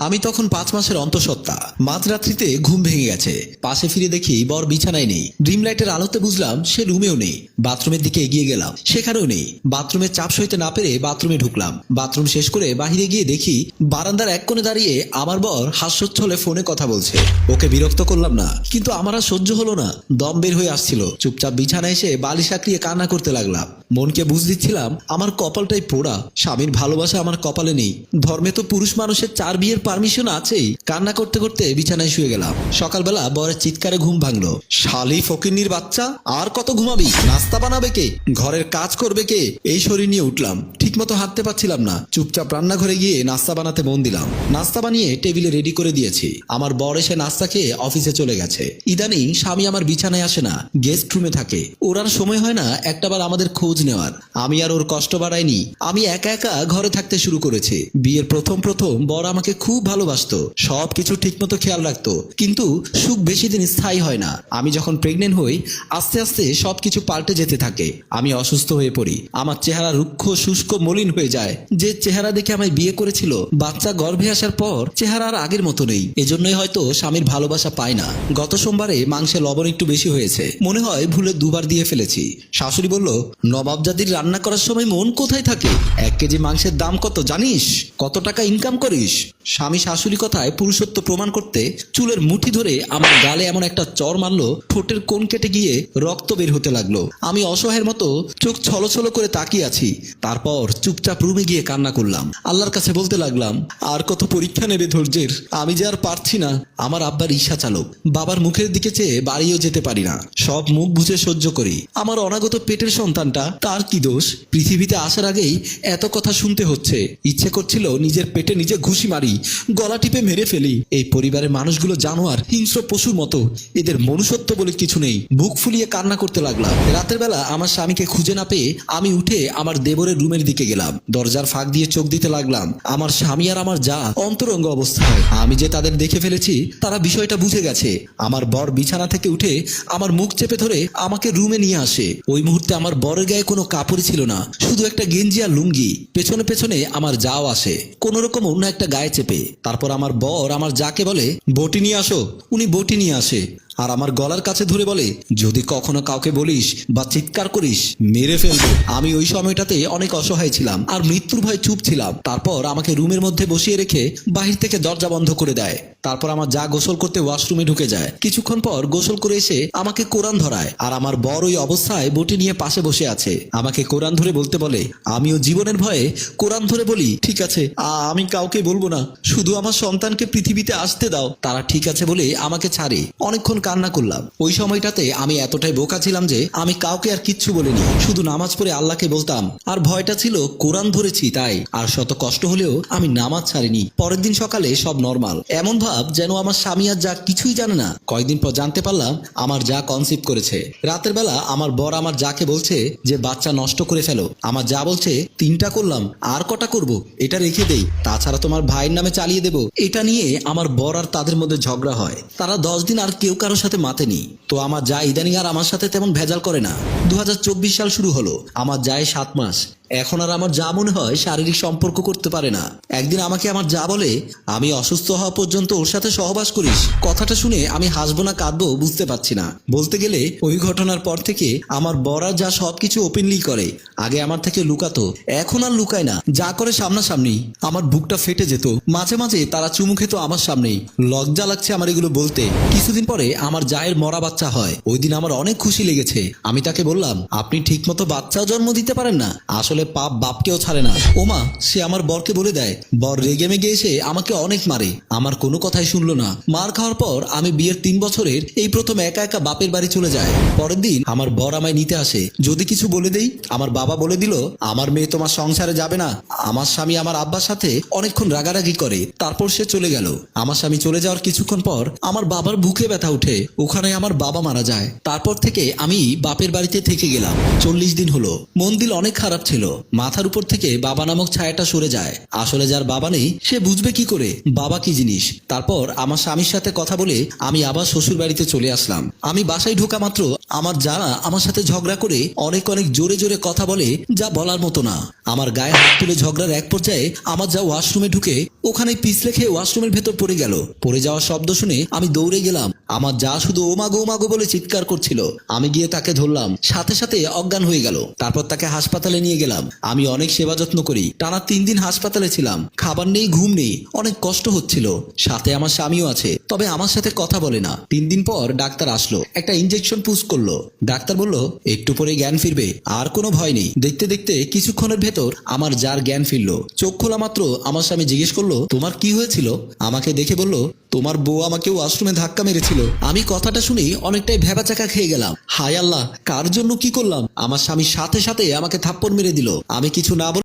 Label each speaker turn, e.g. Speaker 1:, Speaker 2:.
Speaker 1: আমি তখন 5 মাসের অন্তঃসত্ত্বা। মাঝরাত্রিতে ঘুম ভেঙে গেছে। পাশে ফিরে দেখি বর বিছানায় নেই। ড্রিম লাইটের আলোতে বুঝলাম সে রুমেও নেই। বাথরুমের দিকে এগিয়ে গেলাম, সেখানেও নেই। বাথরুমের চাপ সইতে না পেরে বাথরুমে ঢুকলাম। বাথরুম শেষ করে বাহিরে গিয়ে দেখি বারান্দার এক কোণে দাঁড়িয়ে আমার বর হাস্যোচ্ছলে ফোনে কথা বলছে। ওকে বিরক্ত করলাম না, কিন্তু আমার আর সহ্য হলো না। দম বের হয়ে আসছিল। চুপচাপ বিছানায় এসে বালিশ আঁকড়িয়ে কান্না করতে লাগলাম। মনকে বুঝ দিচ্ছিলাম আমার কপালটাই পোড়া। স্বামীর ভালোবাসা আমার কপালে নেই। ধর্মে তো পুরুষ মানুষের 4 বিয়ের পারমিশন আছেই। কান্না করতে করতে বিছানায় শুয়ে গেলাম। সকালবেলা বরের চিৎকারে ঘুম ভাঙলো। শালি ফকিন্নির বাচ্চা, আর কত ঘুমাবি? নাস্তা বানাবে কে? ঘরের কাজ করবে কে? এই শরীর নিয়ে উঠলাম। ঠিকমতো হাঁটতে পারছিলাম না। চুপচাপ রান্নাঘরে গিয়ে নাস্তা বানাতে মন দিলাম। নাস্তা বানিয়ে টেবিলে রেডি করে দিয়েছি। আমার বর এসে নাস্তা খেয়ে অফিসে চলে গেছে। ইদানিং স্বামী আমার বিছানায় আসে না, গেস্ট রুমে থাকে। ওর আর সময় হয় না একটাবার আমাদের খোঁজ নেওয়ার। আমি আর ওর কষ্ট বাড়াইনি। আমি একা একা ঘরে থাকতে শুরু করেছি। বিয়ের প্রথম বর আমাকে খুব ভালোবাসতো, সবকিছু ঠিকমতো খেয়াল রাখতো, কিন্তু সুখ বেশি দিন স্থায়ী হয় না। আমি যখন প্রেগনেন্ট হই, আস্তে আস্তে সবকিছু পাল্টে যেতে থাকে। আমি অসুস্থ হয়ে পড়ি। আমার চেহারা রুক্ষ, শুষ্ক, মলিন হয়ে যায়। যে চেহারা দেখে আমায় বিয়ে করেছিল, বাচ্চা গর্ভে আসার পর চেহারা আর আগের মতো নেই। এজন্যই হয়তো স্বামীর ভালোবাসা পায় না। গত সোমবারে মাংসে লবণ একটু বেশি হয়েছে, মনে হয় ভুলে 2 বার দিয়ে ফেলেছি। শাশুড়ি বলল, নবাবজাদির রান্না করার সময় মন কোথায় থাকে? 1 কেজি মাংসের দাম কত জানিস? কত টাকা ইনকাম করিস? স্বামী শাশুড়ি কথায় পুরুষত্ব প্রমাণ করতে চুলের মুঠি ধরে আমার গালে এমন একটা চর মারলো, ঠোঁটের কোণ কেটে গিয়ে রক্ত বের হতে লাগলো। আমি অসহায়ের মতো চোখ ছলছল করে তাকিয়ে আছি। তারপর চুপচাপ রুমে গিয়ে কান্না করলাম। আল্লাহর কাছে বলতে লাগলাম, আর কত পরীক্ষা নেবে ধৈর্যের? আমি যে আর পারছি না। আমার আব্বা রিকশা চালক। বাবার মুখের দিকে চেয়ে বাড়িও যেতে পারি না। সব মুখ বুঝে সহ্য করি। আমার অনাগত পেটের সন্তানটা, তার কি দোষ? পৃথিবীতে আসার আগেই এত কথা শুনতে হচ্ছে। ইচ্ছে করছিল নিজের পেটে নিজে ঘুষি মারি, গলা টিপে মেরে ফেলি। এই পরিবারের মানুষগুলো জানোয়ার, হিংস্র পশুর মতো। এদের মনুষ্যত্ব বলে কিছু নেই। বুক ফুলিয়ে কান্না করতে লাগলাম। রাতের বেলা আমার স্বামীকে খুঁজে না পেয়ে আমি উঠে আমার দেবরের রুমের দিকে গেলাম। দরজার ফাঁক দিয়ে চোখ দিতে লাগলাম। আমার স্বামী আর আমার যা অন্তরঙ্গ অবস্থায়। আমি যে তাদের দেখে ফেলেছি, তারা বিষয়টা বুঝে গেছে। আমার বর বিছানা থেকে উঠে আমার মুখ চেপে ধরে আমাকে রুমে নিয়ে আসে। ওই মুহূর্তে আমার বরের গায়ে কোনো কাপড় ছিল না, শুধু একটা গেঞ্জি আর লুঙ্গি। পেছনে পেছনে আমার যাও আসে, কোন রকম অন্য একটা গায়ে চেপে। তারপর আমার বর আমার যাকে বলে, বটি নিয়ে আসো। উনি বটি নিয়ে আসে আর আমার গলার কাছে ধরে বলে, যদি কখনো কাউকে বলিস বা চিৎকার করিস, মেরে ফেলবো। আমি ওই সময়টাতে অনেক অসহায় ছিলাম আর মৃত্যুর ভয়ে চুপ ছিলাম। তারপর আমাকে রুমের মধ্যে বসিয়ে রেখে বাহির থেকে দরজা বন্ধ করে দেয়। তারপর আমার যা গোসল করতে ওয়াশরুমে ঢুকে যায়। কিছুক্ষণ পর গোসল করে এসে আমাকে কোরআন ধরায়। আর আমার বর ওই অবস্থায় বটি নিয়ে পাশে বসে আছে। আমাকে কোরআন ধরে বলতে বলে। আমিও জীবনের ভয়ে কোরআন ধরে বলি, ঠিক আছে, আমি কাউকে বলবো না, শুধু আমার সন্তানকে পৃথিবীতে আসতে দাও। তারা ঠিক আছে বলে আমাকে ছাড়ে। অনেকক্ষণ কান্না করলাম। ওই সময়টাতে আমি এতটাই বোকা ছিলাম যে আমি কাউকে আর কিচ্ছু বলিনি। শুধু নামাজ পড়ে আল্লাহকে বলতাম। আর ভয়টা ছিল কোরআন ধরেছি তাই। আর শত কষ্ট হলেও আমি নামাজ ছাড়িনি। পরের দিন সকালে সব নর্মাল। এমন ভাব যেন আমার স্বামী আর যা কিছুই জানে না। কয়েকদিন পর জানতে পারলাম আমার যা কনসিভ করেছে। রাতের বেলা আমার বর আমার যাকে বলছে যে বাচ্চা নষ্ট করে ফেলো। আমার যা বলছে, 3টা করলাম, আর কটা করব? এটা রেখে দেই, তাছাড়া তোমার ভাইয়ের নামে চালিয়ে দেব। এটা নিয়ে আমার বর আর তাদের মধ্যে ঝগড়া হয়। তারা 10 দিন আর কেউ কারোর সাথে মাতেনি। তো আমার যা ইদানিং আর আমার সাথে তেমন ভেজাল করে না। 2024 সাল শুরু হলো। আমার যায় 7 মাস। এখন আর আমার যা মনে হয় শারীরিক সম্পর্ক করতে পারে না। একদিন আমাকে আমার যা বলে, আমি অসুস্থ হওয়া পর্যন্ত ওর সাথে সহবাস করিস। কথাটা শুনে আমি হাসবো না কাঁদবো বুঝতে পারছি না। বলতে গেলে ওই ঘটনার পর থেকে আমার বর আর যা সবকিছু ওপেনলি করে। আগে আমার থেকে লুকাতো, এখন আর লুকায় না। যা করে সামনাসামনি। আমার বুকটা ফেটে যেত। মাঝে মাঝে তারা চুমু খেত আমার সামনেই। লজ্জা লাগছে আমার এগুলো বলতে। কিছুদিন পরে আমার জায়ের মরা বাচ্চা হয়। ওই দিন আমার অনেক খুশি লেগেছে। আমি তাকে বললাম, আপনি ঠিকমতো বাচ্চাও জন্ম দিতে পারেন না, আসলে পাপ বাপকেও ছাড়ে না। ওমা, সে আমার বরকে বলে দেয়। বর রেগে মেগে এসে আমাকে অনেক মারে। আমার কোনো কথাই শুনলো না। মার খাওয়ার পর আমি বিয়ের 3 বছরের এই প্রথম একা একা বাপের বাড়ি চলে যায়। পরের দিন আমার বর আমায় নিতে আসে। যদি কিছু বলে দেই, আমার বাবা বলে দিল, আমার মেয়ে তোমার সংসারে যাবে না। আমার স্বামী আমার আব্বার সাথে অনেকক্ষণ রাগারাগি করে। তারপর সে চলে গেল। আমার স্বামী চলে যাওয়ার কিছুক্ষণ পর আমার বাবার বুকে ব্যথা উঠে। ওখানে আমার বাবা মারা যায়। তারপর থেকে আমি বাপের বাড়িতে থেকে গেলাম। 40 দিন হলো। মন দিল অনেক খারাপ ছিল। মাথার উপর থেকে বাবা নামক ছায়াটা সরে যায়। আসলে যার বাবা নেই সে বুঝবে কি করে বাবা কি জিনিস। তারপর আমার স্বামীর সাথে কথা বলে আমি আবার শ্বশুর বাড়িতে চলে আসলাম। আমি বাসায় ঢোকা মাত্র আমার যারা আমার সাথে ঝগড়া করে অনেক অনেক জোরে জোরে কথা বলে, যা বলার মতো না। আমার গায়ে হাত তুলে ঝগড়ার এক পর্যায়ে আমার যা ওয়াশরুমে ঢুকে ওখানে পিছলে খেয়ে ওয়াশরুমের ভেতর পড়ে গেল। পড়ে যাওয়ার শব্দ শুনে আমি দৌড়ে গেলাম। আমার যা শুধু ওমাগো ওমাগো বলে চিৎকার করছিল। আমি গিয়ে তাকে ধরলাম, সাথে সাথে অজ্ঞান হয়ে গেল। তারপর তাকে হাসপাতালে নিয়ে গেলাম। আমি অনেক সেবা যত্ন করি, টানা 3 দিন হাসপাতালে ছিলাম। খাবার নেই, ঘুম নেই, অনেক কষ্ট হচ্ছিল। সাথে আমার স্বামীও আছে, তবে আমার সাথে কথা বলে না। 3 দিন পর ডাক্তার আসলো, একটা ইনজেকশন পুশ করলো। ডাক্তার বলল একটু পরে জ্ঞান ফিরবে, আর কোনো ভয় নেই। দেখতে দেখতে কিছুক্ষণের ভেতর আমার যার জ্ঞান ফিরলো। চোখ খোলা মাত্র আমার স্বামী জিজ্ঞেস করলো, তোমার কি হয়েছিল? আমাকে দেখে বলল, তোমার বউ আমাকে ওয়াশরুমে ধাক্কা মেরেছিল। আমি কথাটা শুনে অনেকটাই ভ্যাবাচাকা খেয়ে গেলাম। হায় আল্লাহ, কার জন্য কি করলাম? আমার স্বামী সাথে সাথে আমাকে থাপ্পড় মেরে দিল। আমি কিছু না বলে